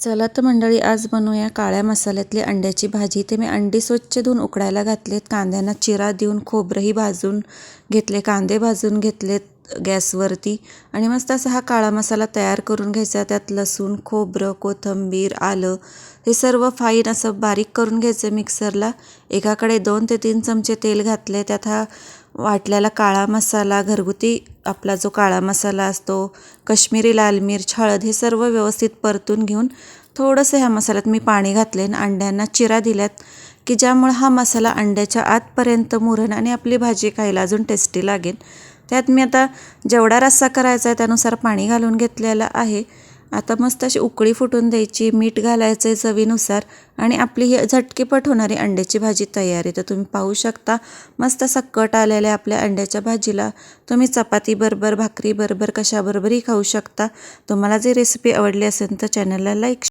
चला तर मंडळी, आज बनवूया काळ्या मसाल्यातली अंड्याची भाजी. ते मी अंडी स्वच्छ धुवून उकडायला घातलेत, कांद्यांना चिरा देऊन खोबरंही भाजून घेतले, कांदे भाजून घेतलेत गॅसवरती आणि मस्त असा हा काळा मसाला तयार करून घ्यायचा. त्यात लसूण, खोबरं, कोथिंबीर, आलं हे सर्व फाईन असं बारीक करून घ्यायचं मिक्सरला. एकाकडे 2 ते 3 चमचे तेल घातले, त्यात हा वाटलेला काळा मसाला, घरगुती आपला जो काळा मसाला असतो, कश्मीरी लाल मिर्च, हळद हे सर्व व्यवस्थित परतून घेऊन थोडंसं ह्या मसाल्यात मी पाणी घातले आणि अंड्यांना चिरा दिल्यात की ज्यामुळे हा मसाला अंड्याच्या आतपर्यंत मुरेल आणि आपली भाजी खायला अजून टेस्टी लागेल. त्यात मी आता जेवढा रस्सा करायचा आहे त्यानुसार पाणी घालून घेतलेलं आहे. आता मस्त अशी उकळी फुटून द्यायची, मीठ घालायचं आहे चवीनुसार आणि आपली ही झटकीपट होणारी अंड्याची भाजी तयार आहे. तर तुम्ही पाहू शकता मस्त असा कट आलेला आहे आपल्या अंड्याच्या भाजीला. तुम्ही चपातीबरोबर, भाकरीबरोबर, कशाबरोबरही खाऊ शकता. तुम्हाला जी रेसिपी आवडली असेल तर चॅनलला लाईक